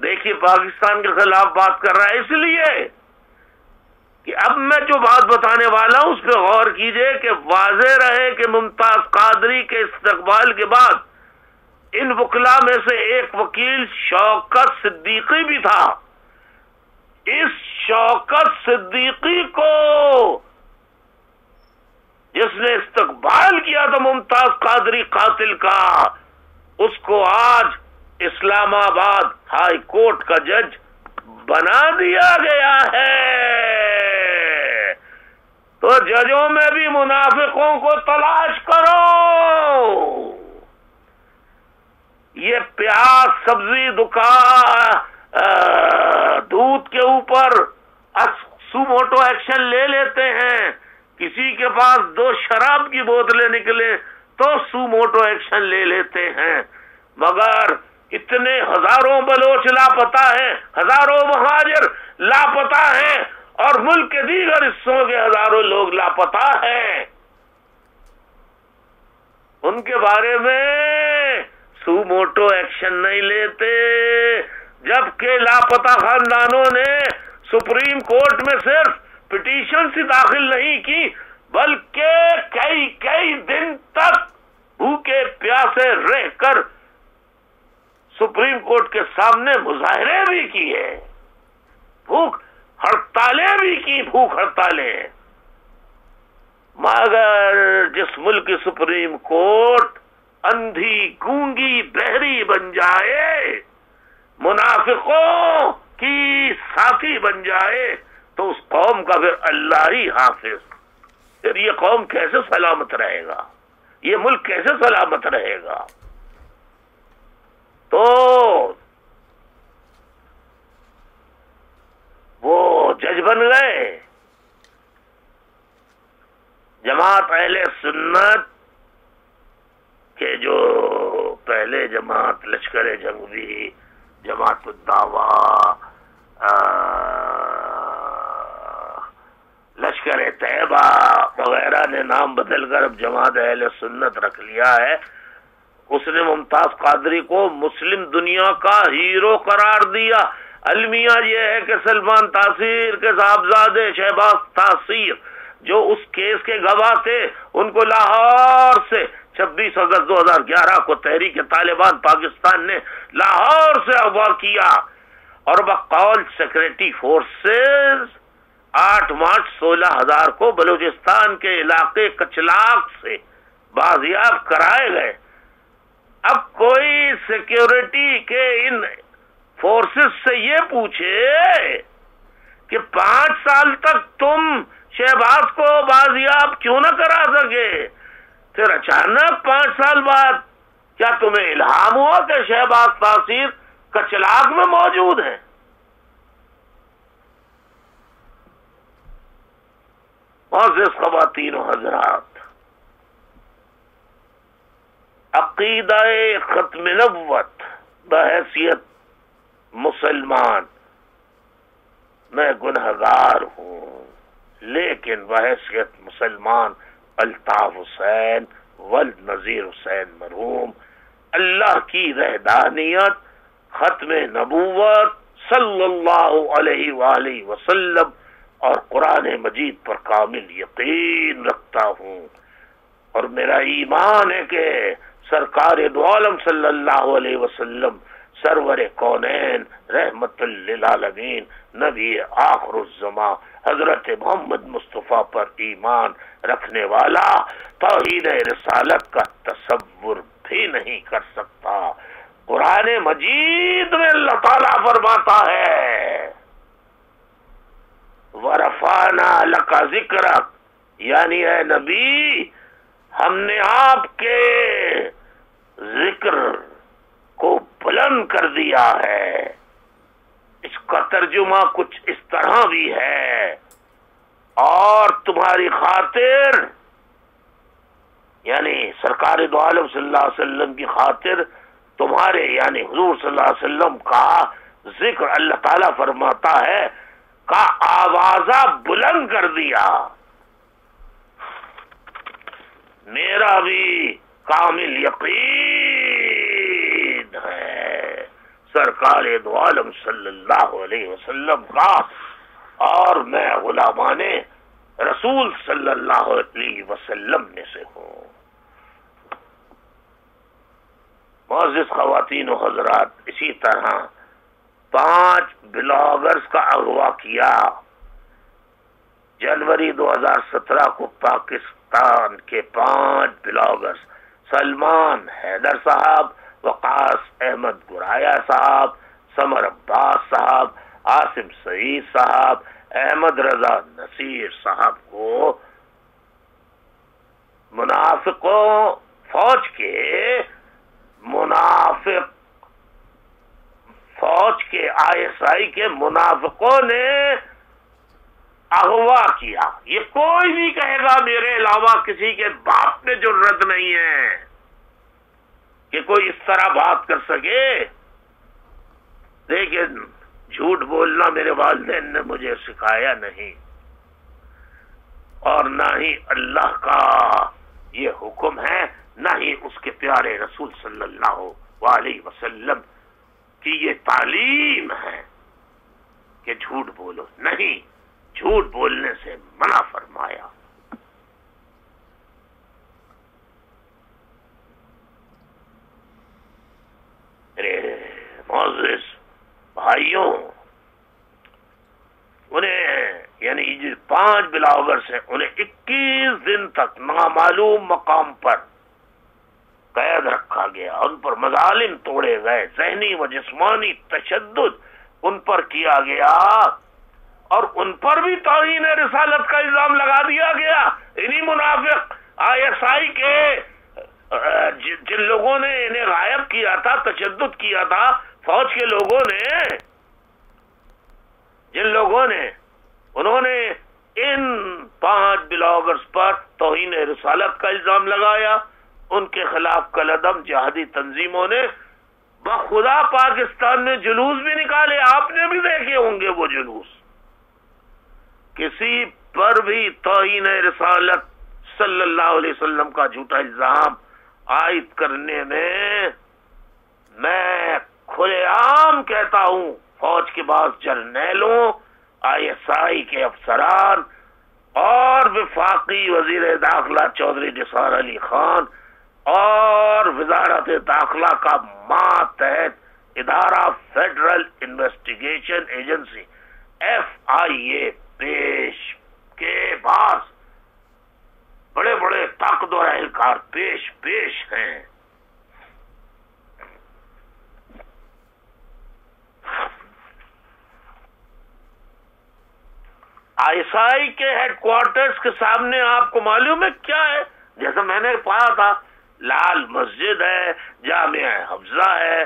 [SPEAKER 1] دیکھیے پاکستان کے خلاف بات کر رہا ہے، اس لیے کہ اب میں جو بات بتانے والا ہوں اس پہ غور کیجئے کہ واضح رہے کہ ممتاز قادری کے استقبال کے بعد ان وکلا میں سے ایک وکیل شوکت صدیقی بھی تھا. اس شوکت صدیقی کو جس نے استقبال کیا تھا ممتاز قادری قاتل کا، اس کو آج اسلام آباد ہائی کورٹ کا جج بنا دیا گیا ہے. تو ججوں میں بھی منافقوں کو تلاش کرو. یہ پیاز سبزی دکان دودھ کے اوپر سوموٹو ایکشن لے لیتے ہیں. کسی کے پاس 2 شراب کی بوتلیں نکلے تو سوموٹو ایکشن لے لیتے ہیں. مگر اتنے ہزاروں بلوچ لاپتہ ہیں, ہزاروں مہاجر لاپتہ ہیں, اور ملک کے دیگر حصوں کے ہزاروں لوگ لاپتہ ہیں. ان کے بارے میں سوموٹو ایکشن نہیں لیتے, جبکہ لاپتہ خاندانوں نے سپریم کورٹ میں صرف پٹیشن سے داخل نہیں کی, بلکہ کئی دن تک بھوکے پیاسے رہ کر سپریم کورٹ کے سامنے مظاہرے بھی کیے, بھوک ہڑتالیں بھی کی, بھوک ہڑتالیں. مگر جس ملک کی سپریم کورٹ اندھی گونگی بہری بن جائے, منافقوں کی ساتھی بن جائے, تو اس قوم کا پھر اللہ ہی حافظ. پھر یہ قوم کیسے سلامت رہے گا, یہ ملک کیسے سلامت رہے گا؟ تو وہ جج بن گئے. جماعت اہل سنت کے جو پہلے جماعت لشکر جنگی, جماعت الدعویٰ, لشکر طیبہ وغیرہ نے نام بدل کر اب جماعت اہل سنت رکھ لیا ہے. اس نے ممتاز قادری کو مسلم دنیا کا ہیرو قرار دیا. المیہ یہ ہے کہ سلمان تاثیر کے صاحبزادے شہباز تاثیر جو اس کیس کے گواہ تھے, ان کو لاہور سے 26 اگست 2011 کو تحریک طالبان پاکستان نے لاہور سے اغوا کیا, اور بقول سیکورٹی فورسز 8 مارچ 16,000 کو بلوچستان کے علاقے کچلاک سے بازیاب کرائے گئے. اب کوئی سیکیورٹی کے ان فورسز سے یہ پوچھے کہ 5 سال تک تم شہباز کو بازیاب کیوں نہ کرا سکے, پھر اچانک 5 سال بعد کیا تمہیں الہام ہوا کہ شہباز تاثیر کچلاک میں موجود ہیں؟ معزز خواتین و حضرات, عقیدہ ختم نبوت بحیثیت مسلمان میں گنہگار ہوں, لیکن بحیثیت مسلمان الطاف حسین ولد نذیر حسین مرحوم اللہ کی وحدانیت, ختم نبوت صلی اللہ علیہ وآلہ وسلم اور قرآن مجید پر کامل یقین رکھتا ہوں, اور میرا ایمان ہے کہ سرکار دو عالم صلی اللہ علیہ وسلم سرور کونین رحمت للعالمین نبی آخر الزمان حضرت محمد مصطفیٰ پر ایمان رکھنے والا توحید رسالت کا تصور بھی نہیں کر سکتا. قرآن مجید میں اللہ تعالیٰ فرماتا ہے وَرَفَعْنَا لَكَ ذِكْرَكَ, یعنی اے نبی ہم نے آپ کے ذکر کو بلند کر دیا ہے. اس کا ترجمہ کچھ اس طرح بھی ہے, اور تمہاری خاطر یعنی سرکار دو عالم صلی اللہ علیہ وسلم کی خاطر تمہارے یعنی حضور صلی اللہ علیہ وسلم کا ذکر اللہ تعالیٰ فرماتا ہے کا آوازہ بلند کر دیا. میرا بھی کامل یقین ہے سرکار دو عالم صلی اللہ علیہ وسلم کا, اور میں غلامان رسول صلی اللہ علیہ وسلم میں سے ہوں. معزز خواتین و حضرات, اسی طرح 5 بلاگرز کا اغوا کیا. جنوری 2017 کو پاکستان کے 5 بلاگرز سلمان حیدر صاحب, وقاص احمد گرایا صاحب, سمر عباس صاحب, عاصم سعید صاحب, احمد رضا نصیر صاحب کو منافقوں فوج کے ISI کے منافقوں نے اغوا کیا. یہ کوئی بھی کہے گا میرے علاوہ کسی کے باپ میں جرت نہیں ہے کہ کوئی اس طرح بات کر سکے. لیکن جھوٹ بولنا میرے والدین نے مجھے سکھایا نہیں، اور نہ ہی اللہ کا یہ حکم ہے، نہ ہی اس کے پیارے رسول صلی اللہ علیہ وسلم کی یہ تعلیم ہے کہ جھوٹ بولو. نہیں، جھوٹ بولنے سے منع فرمایا. میرے معزز بھائیوں، انہیں یعنی 5 بلاگرز ہیں، انہیں 21 دن تک نامعلوم مقام پر قید رکھا گیا. ان پر مظالم توڑے گئے، ذہنی و جسمانی تشدد ان پر کیا گیا، اور ان پر بھی توہین رسالت کا الزام لگا دیا گیا. انہی منافق ISI کے جن لوگوں نے انہیں غائب کیا تھا، تشدد کیا تھا، فوج کے لوگوں نے، جن لوگوں نے انہوں نے ان 5 بلاگرز پر توہین رسالت کا الزام لگایا. ان کے خلاف کالعدم جہادی تنظیموں نے بخدا پاکستان میں جلوس بھی نکالے. آپ نے بھی دیکھے ہوں گے وہ جلوس. کسی پر بھی توہین رسالت صلی اللہ علیہ وسلم کا جھوٹا الزام عائد کرنے میں کھلے عام کہتا ہوں، فوج کے بعض جرنیلوں، ISI کے افسران اور وفاقی وزیر داخلہ چودھری نثار علی خان اور وزارت داخلہ کا ماتحت ادارہ فیڈرل انویسٹیگیشن ایجنسی FIA پیش کے بعد بڑے بڑے طاقتور اہلکار پیش ہیں. ISI کے ہیڈ کوارٹرز کے سامنے آپ کو معلوم ہے کیا ہے؟ جیسا میں نے پایا تھا، لال مسجد ہے، جامعہ حفظہ ہے.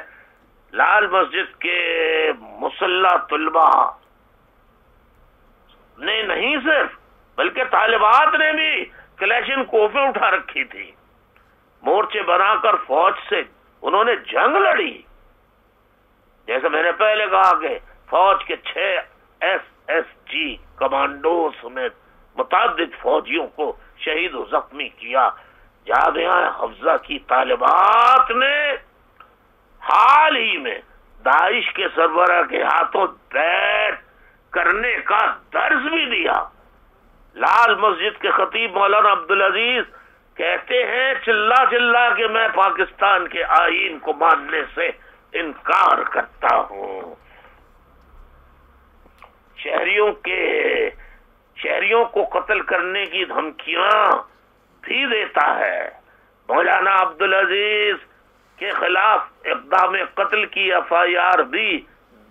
[SPEAKER 1] لال مسجد کے مسلح طلبہ نے نہیں صرف بلکہ طالبات نے بھی کلیشن کوفیں اٹھا رکھی تھی. مورچے بنا کر فوج سے انہوں نے جنگ لڑی. جیسے میں نے پہلے کہا کہ فوج کے 6 SSG کمانڈو سمیت متعدد فوجیوں کو شہید و زخمی کیا. جامعہ حفظہ کی طالبات نے حال ہی میں داعش کے سربراہ کے ہاتھوں بیعت کرنے کا درس بھی دیا. لال مسجد کے خطیب مولانا عبدالعزیز کہتے ہیں چلا چلا کہ میں پاکستان کے آئین کو ماننے سے انکار کرتا ہوں. شہریوں کو قتل کرنے کی دھمکیاں بھی دیتا ہے. مولانا عبدالعزیز کے خلاف اقدام قتل کی FIR بھی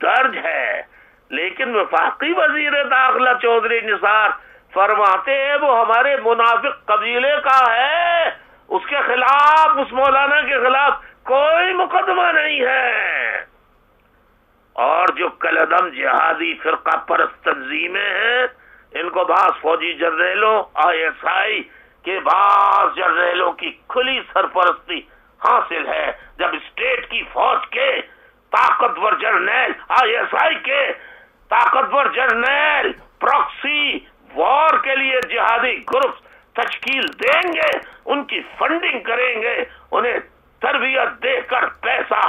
[SPEAKER 1] درج ہے. لیکن وفاقی وزیر داخلہ چودھری نثار فرماتے ہیں وہ ہمارے منافق قبیلے کا ہے، اس کے خلاف، اس مولانا کے خلاف کوئی مقدمہ نہیں ہے. اور جو کالعدم جہادی فرقہ پرست تنظیمیں ہیں، ان کو بعض فوجی جرنیلوں، ISI کے بعض جرنیلوں کی کھلی سرپرستی حاصل ہے. جب اسٹیٹ کی فوج کے طاقتور جرنیل، ISI کے طاقتور جرنیل پراکسی وار کے لیے جہادی گروپ تشکیل دیں گے، ان کی فنڈنگ کریں گے، انہیں تربیت دے کر پیسہ،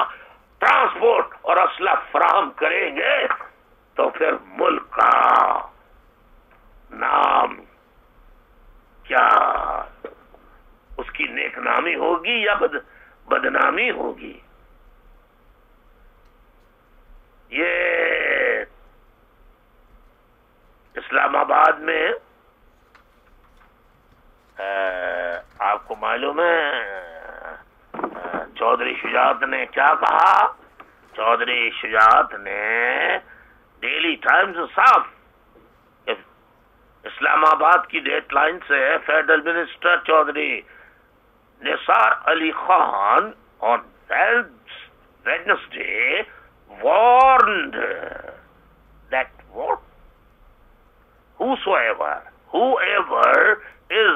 [SPEAKER 1] ٹرانسپورٹ اور اسلحہ فراہم کریں گے، تو پھر ملک کا نام کیا، اس کی نیک نامی ہوگی یا بدنامی ہوگی؟ یہ اسلام آباد میں آپ کو معلوم ہے چودھری شجاعت نے کیا کہا؟ چودھری شجاعت نے ڈیلی ٹائمز صاف اسلام آباد کی ڈیٹ لائن سے federal minister Chaudhry Nisar Ali Khan on Wednesday warned that whoever is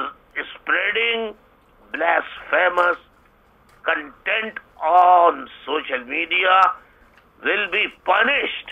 [SPEAKER 1] spreading blasphemous content on social media will be punished.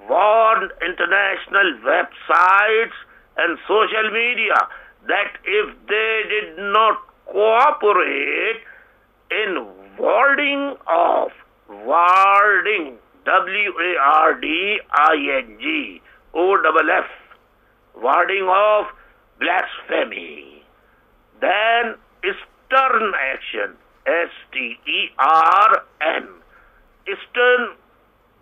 [SPEAKER 1] warned international websites and social media that if they did not cooperate in warding WARDING OFF warding of blasphemy, then stern action STERN stern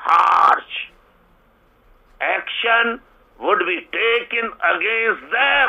[SPEAKER 1] harsh action would be taken against them,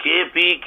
[SPEAKER 1] KPK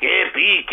[SPEAKER 1] KPK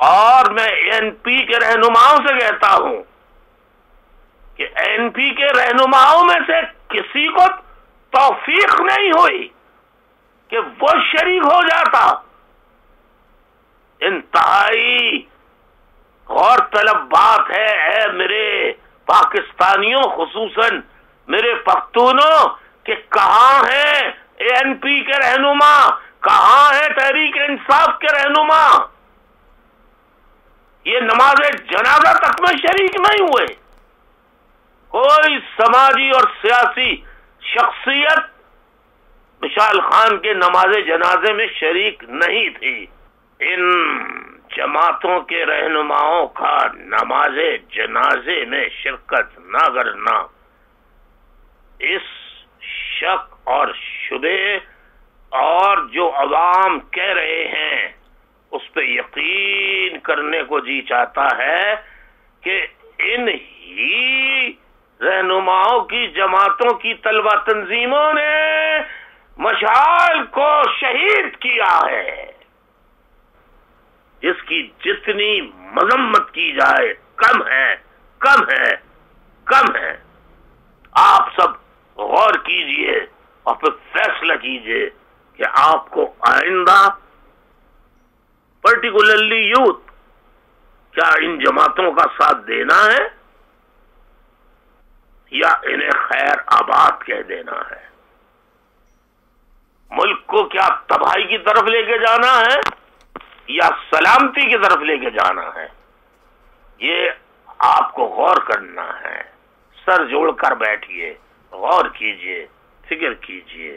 [SPEAKER 1] اور میں این پی کے رہنماؤں سے کہتا ہوں کہ این پی کے رہنماؤں میں سے کسی کو توفیق نہیں ہوئی کہ وہ شریک ہو جاتا. انتہائی غور طلب بات ہے اے میرے پاکستانیوں، خصوصاً میرے پختونوں، کہ کہاں ہیں این پی کے رہنما، کہاں ہیں تحریک انصاف کے رہنما؟ یہ نماز جنازہ تک میں شریک نہیں ہوئے. کوئی سماجی اور سیاسی شخصیت مشال خان کے نماز جنازے میں شریک نہیں تھی. ان جماعتوں کے رہنماؤں کا نماز جنازے میں شرکت نہ کرنا اس شک اور شبہ اور جو عوام کہہ رہے ہیں اس پہ یقین کرنے کو جی چاہتا ہے کہ ان ہی رہنماؤں کی جماعتوں کی طلبہ تنظیموں نے مشعل کو شہید کیا ہے. جس کی جتنی مذمت کی جائے کم ہے، کم ہے، کم ہے. آپ سب غور کیجئے اور پھر فیصلہ کیجئے کہ آپ کو آئندہ پرٹیکولرلی یوتھ کیا ان جماعتوں کا ساتھ دینا ہے یا انہیں خیر آباد کہہ دینا ہے؟ ملک کو کیا تباہی کی طرف لے کے جانا ہے یا سلامتی کی طرف لے کے جانا ہے؟ یہ آپ کو غور کرنا ہے. سر جوڑ کر بیٹھیے، غور کیجئے، فکر کیجئے.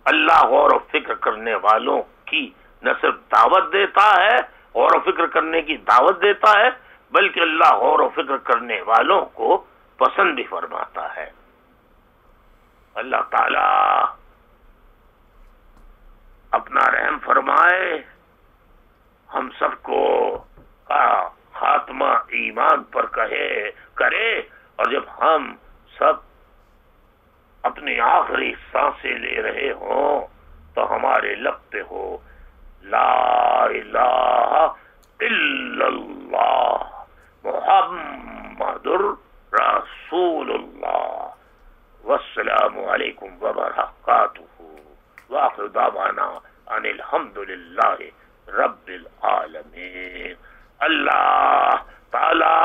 [SPEAKER 1] اللہ غور و فکر کرنے والوں کی نہ صرف دعوت دیتا ہے، غور و فکر کرنے کی دعوت دیتا ہے، بلکہ اللہ غور و فکر کرنے والوں کو پسند بھی فرماتا ہے. اللہ تعالی اپنا رحم فرمائے، ہم سب کو خاتمہ ایمان پر کرے، اور جب ہم سب اپنی آخری سانسیں لے رہے ہوں تو ہمارے لب پہ ہو لا الہ الا اللہ محمد رسول اللہ. والسلام علیکم وبرکاتہ. وآخر دعوانا ان الحمد للہ رب العالمین. اللہ تعالی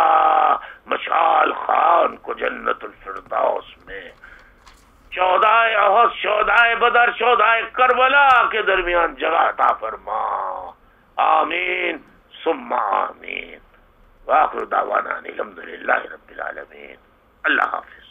[SPEAKER 1] مشعل خان کو جنت الفردوس میں 14 احد، 14 بدر، 14 کربلا کے درمیان جگہ عطا فرما. آمین ثم آمین. وآخر دعوانا الحمد للہ رب العالمین. اللہ حافظ.